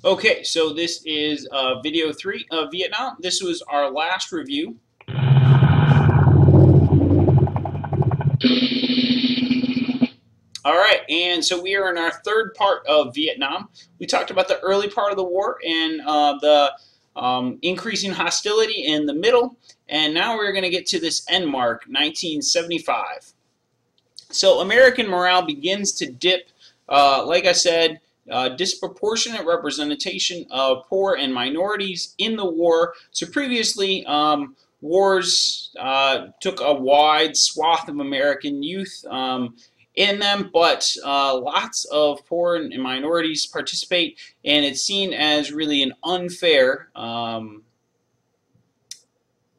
Okay, so this is video 3 of Vietnam. This was our last review. All right, and so we are in our third part of Vietnam. We talked about the early part of the war and the increasing hostility in the middle, and now we're going to get to this end mark, 1975. So American morale begins to dip. Like I said, disproportionate representation of poor and minorities in the war. So previously, wars took a wide swath of American youth in them, but lots of poor and minorities participate, and it's seen as really an unfair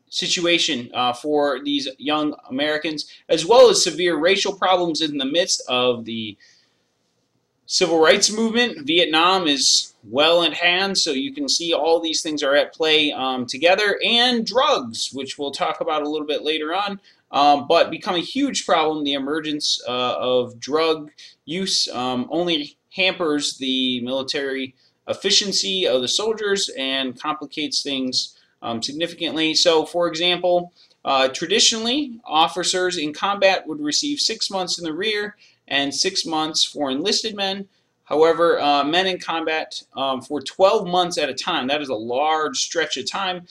situation for these young Americans, as well as severe racial problems in the midst of the civil rights movement. Vietnam is well at hand, so you can see all these things are at play together, and drugs, which we'll talk about a little bit later on, but become a huge problem. The emergence of drug use only hampers the military efficiency of the soldiers and complicates things significantly. So, for example, traditionally, officers in combat would receive 6 months in the rear and 6 months for enlisted men. However, men in combat for 12 months at a time, that is a large stretch of time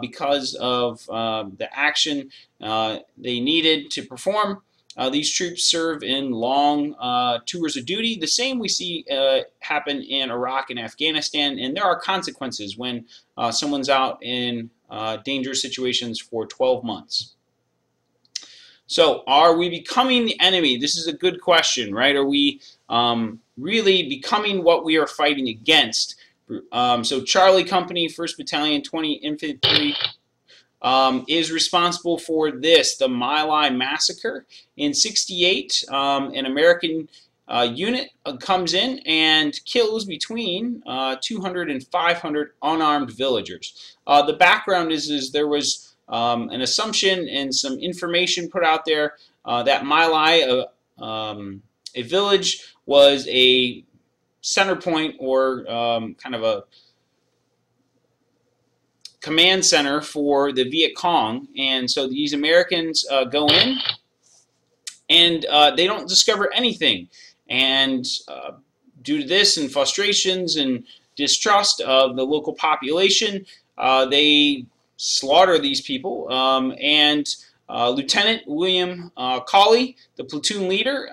because of the action they needed to perform. These troops serve in long tours of duty. The same we see happen in Iraq and Afghanistan, and there are consequences when someone's out in dangerous situations for 12 months. So, are we becoming the enemy? This is a good question, right? Are we really becoming what we are fighting against? So, Charlie Company, 1st Battalion, 20 Infantry, is responsible for this, the My Lai Massacre. In '68, an American unit comes in and kills between 200 and 500 unarmed villagers. The background is there was an assumption and some information put out there that My Lai, a village, was a center point or kind of a command center for the Viet Cong, and so these Americans go in and they don't discover anything, and due to this and frustrations and distrust of the local population, they slaughter these people, and Lieutenant William Cawley, the platoon leader,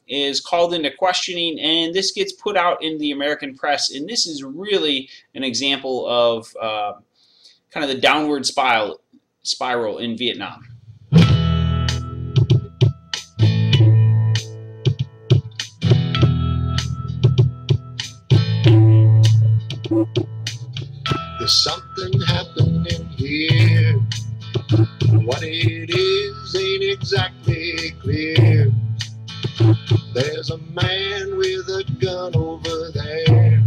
is called into questioning, and this gets put out in the American press, and this is really an example of kind of the downward spiral in Vietnam. There's something happening here. What it is ain't exactly clear. There's a man with a gun over there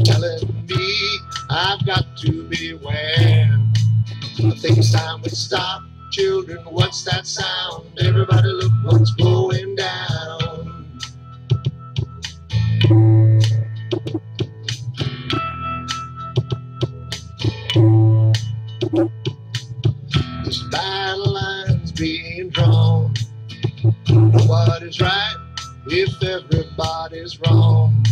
telling me I've got to beware. I think it's time we stop. Children, what's that sound? Everybody look what's going down. This battle line's being drawn. Nobody's right if everybody's wrong.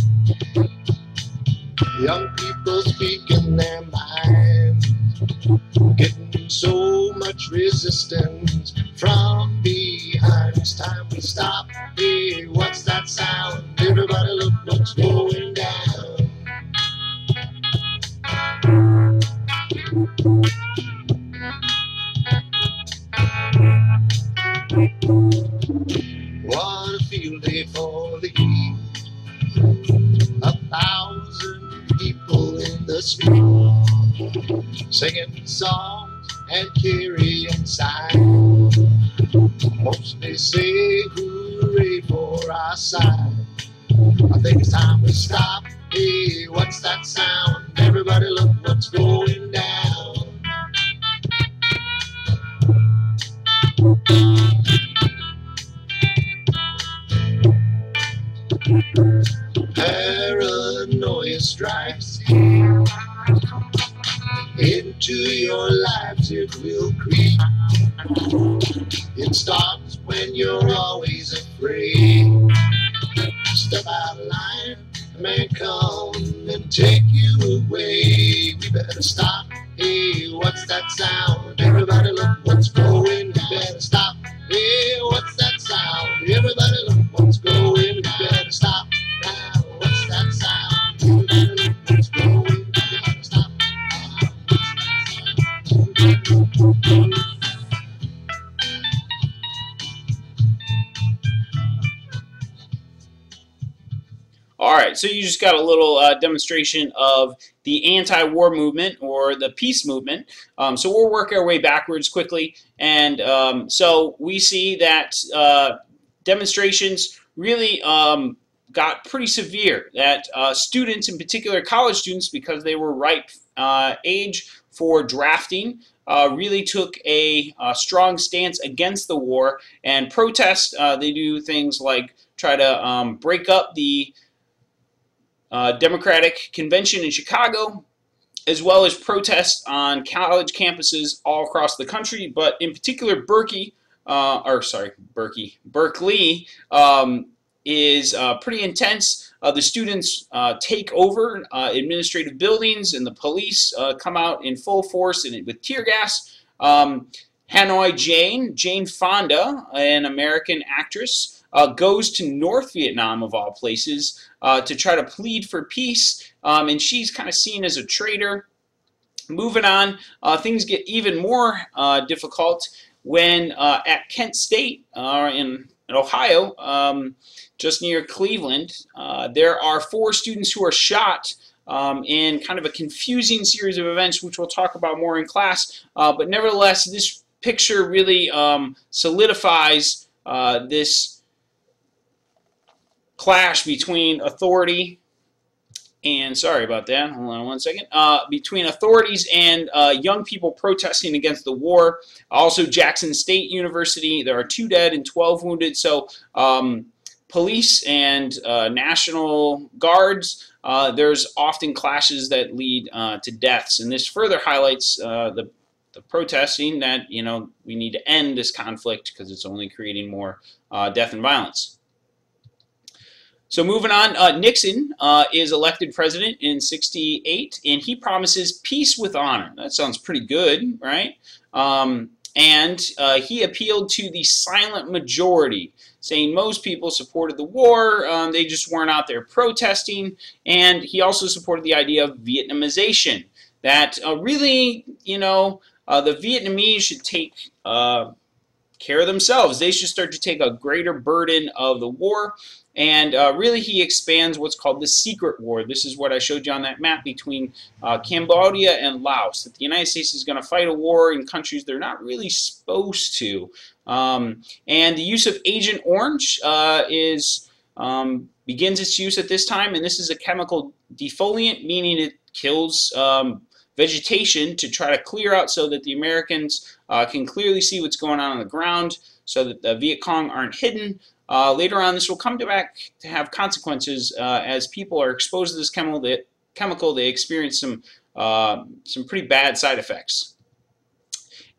Young people speaking their minds, getting so much resistance from behind. It's time we stop. Hey, what's that sound? Everybody look what's going down. What a field day for the heat. 1,000 people in the street, singing songs and carrying signs. Mostly say hooray for our side. I think it's time we stop. Hey, what's that sound? Everybody look what's going down. Paranoia strikes. Into your lives it will creep. It starts when you're always afraid. Step out of line, a man come and take you away. We better stop. Hey, what's that sound? Everybody look what's going. We better stop. Hey, what's that sound? Everybody look what's going. We better stop. Now, what's that sound? Everybody look what's going. We better stop. All right, so you just got a little demonstration of the anti-war movement or the peace movement. So we'll work our way backwards quickly. And so we see that demonstrations really got pretty severe, that students, in particular college students, because they were ripe age for drafting, really took a strong stance against the war and protest. They do things like try to break up the Democratic Convention in Chicago, as well as protests on college campuses all across the country, but in particular Berkeley is pretty intense. The students take over administrative buildings, and the police come out in full force and with tear gas. Hanoi Jane Fonda, an American actress, goes to North Vietnam, of all places, to try to plead for peace, and she's kind of seen as a traitor. Moving on, things get even more difficult when at Kent State in Ohio, just near Cleveland, there are 4 students who are shot in kind of a confusing series of events, which we'll talk about more in class. But nevertheless, this picture really solidifies this clash between authority and, sorry about that, hold on one second, between authorities and young people protesting against the war. Also, Jackson State University, there are 2 dead and 12 wounded. So police and National Guards, there's often clashes that lead to deaths. And this further highlights the protesting that, you know, we need to end this conflict because it's only creating more death and violence. So moving on, Nixon is elected president in '68, and he promises peace with honor. That sounds pretty good, right? And he appealed to the silent majority, saying most people supported the war, they just weren't out there protesting. And he also supported the idea of Vietnamization, that really, you know, the Vietnamese should take care of themselves. They should start to take a greater burden of the war. And really he expands what's called the secret war. This is what I showed you on that map between Cambodia and Laos, that the United States is going to fight a war in countries they're not really supposed to. And the use of Agent Orange begins its use at this time, and this is a chemical defoliant, meaning it kills vegetation to try to clear out so that the Americans can clearly see what's going on the ground, so that the Viet Cong aren't hidden. Later on, this will come back to have consequences as people are exposed to this chemical. They experience some pretty bad side effects.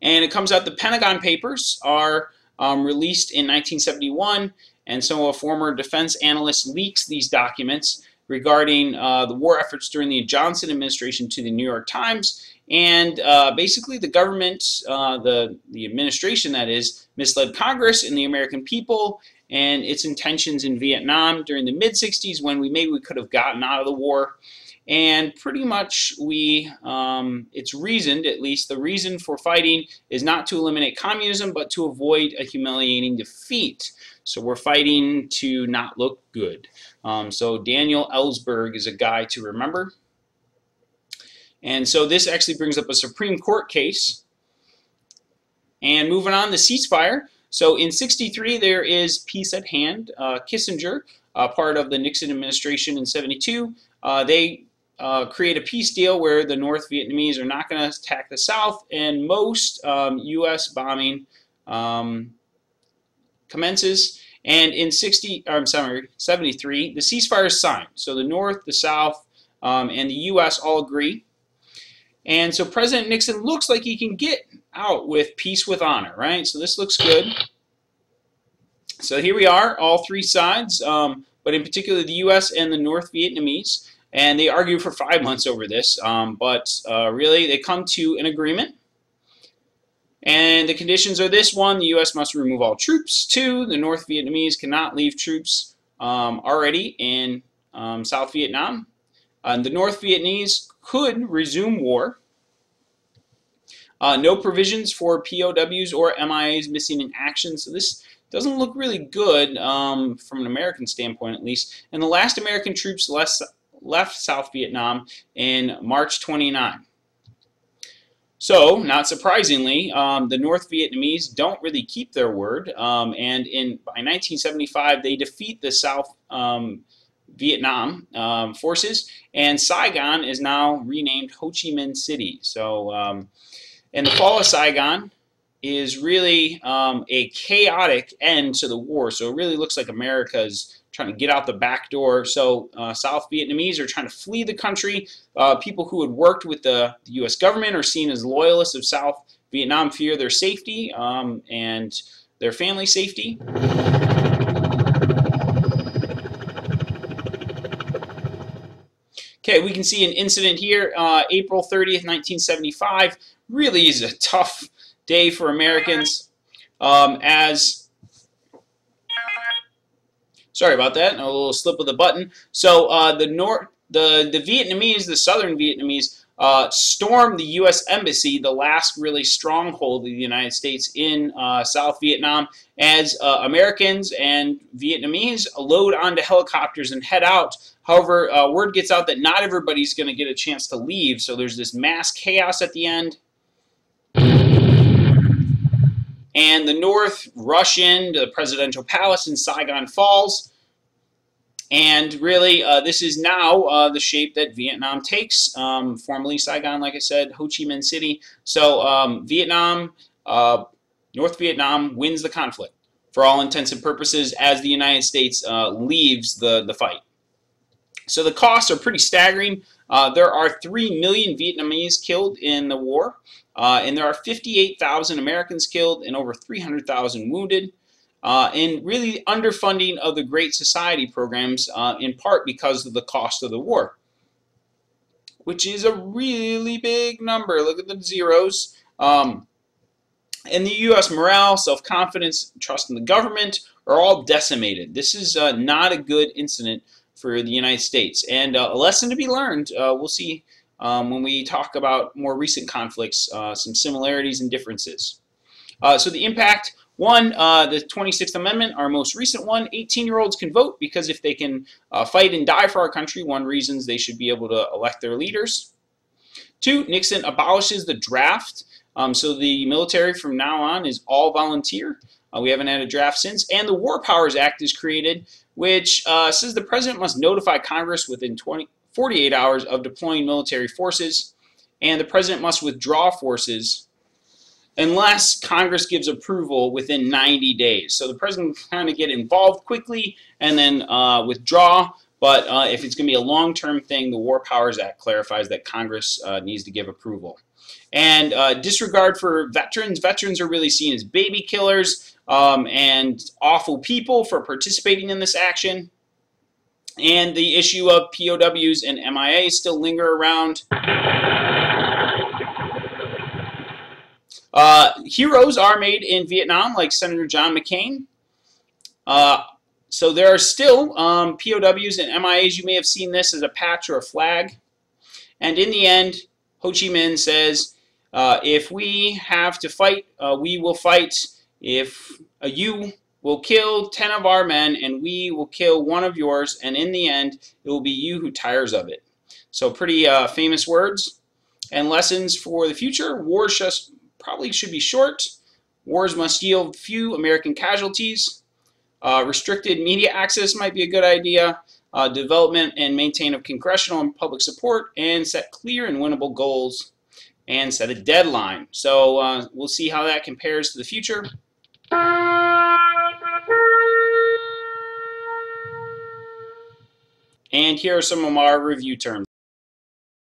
And it comes out the Pentagon Papers are released in 1971, and so a former defense analyst leaks these documents regarding the war efforts during the Johnson administration to the New York Times. And basically the government, the administration that is, misled Congress and the American people and its intentions in Vietnam during the mid-60s, when we could have gotten out of the war. And pretty much it's reasoned, at least the reason for fighting is not to eliminate communism, but to avoid a humiliating defeat. So we're fighting to not look good. So Daniel Ellsberg is a guy to remember. And so this actually brings up a Supreme Court case. And moving on, the ceasefire. So in '63, there is peace at hand. Kissinger, part of the Nixon administration in '72, they create a peace deal where the North Vietnamese are not going to attack the South, and most U.S. bombing commences. And in '73, the ceasefire is signed. So the North, the South, and the U.S. all agree. And so President Nixon looks like he can get out with peace with honor, right? So this looks good. So here we are, all three sides, but in particular the U.S. and the North Vietnamese. And they argue for 5 months over this, but really they come to an agreement. And the conditions are this: 1, the U.S. must remove all troops. 2, the North Vietnamese cannot leave troops already in South Vietnam. The North Vietnamese could resume war. No provisions for POWs or MIAs missing in action. So this doesn't look really good from an American standpoint, at least. And the last American troops left South Vietnam in March 29. So, not surprisingly, the North Vietnamese don't really keep their word, and by 1975 they defeat the South Vietnam forces, and Saigon is now renamed Ho Chi Minh City. So, and the fall of Saigon is really a chaotic end to the war. So it really looks like America's trying to get out the back door. So South Vietnamese are trying to flee the country. People who had worked with the U.S. government are seen as loyalists of South Vietnam, fear their safety and their family safety. Okay, we can see an incident here, April 30th, 1975. Really is a tough day for Americans sorry about that, a little slip of the button. So the Vietnamese, the Southern Vietnamese, stormed the U.S. Embassy, the last really stronghold of the United States in South Vietnam, as Americans and Vietnamese load onto helicopters and head out. However, word gets out that not everybody's going to get a chance to leave, so there's this mass chaos at the end. And the North rush into the presidential palace in Saigon Falls. And really, this is now the shape that Vietnam takes. Formerly Saigon, like I said, Ho Chi Minh City. So North Vietnam wins the conflict for all intents and purposes as the United States leaves the fight. So the costs are pretty staggering. There are 3 million Vietnamese killed in the war. And there are 58,000 Americans killed and over 300,000 wounded. And really underfunding of the Great Society programs in part because of the cost of the war, which is a really big number. Look at the zeros. And the U.S. morale, self-confidence, trust in the government are all decimated. This is not a good incident for the United States. And a lesson to be learned, we'll see when we talk about more recent conflicts, some similarities and differences. So the impact, 1, the 26th Amendment, our most recent one, 18-year-olds can vote because if they can fight and die for our country, one reason they should be able to elect their leaders. 2, Nixon abolishes the draft. So the military from now on is all volunteer. We haven't had a draft since. And the War Powers Act is created, which says the president must notify Congress within 48 hours of deploying military forces, and the president must withdraw forces unless Congress gives approval within 90 days. So the president can kind of get involved quickly and then withdraw, but if it's going to be a long-term thing, the War Powers Act clarifies that Congress needs to give approval. And disregard for veterans. Veterans are really seen as baby killers and awful people for participating in this action. And the issue of POWs and MIAs still linger around. Heroes are made in Vietnam, like Senator John McCain. So there are still POWs and MIAs. You may have seen this as a patch or a flag. And in the end, Ho Chi Minh says, if we have to fight, we will fight. If you will kill 10 of our men, and we will kill 1 of yours, and in the end, it will be you who tires of it. So pretty famous words. And lessons for the future. Wars probably should be short. Wars must yield few American casualties. Restricted media access might be a good idea. Development and maintain of congressional and public support, and set clear and winnable goals, and set a deadline. So we'll see how that compares to the future. And here are some of our review terms.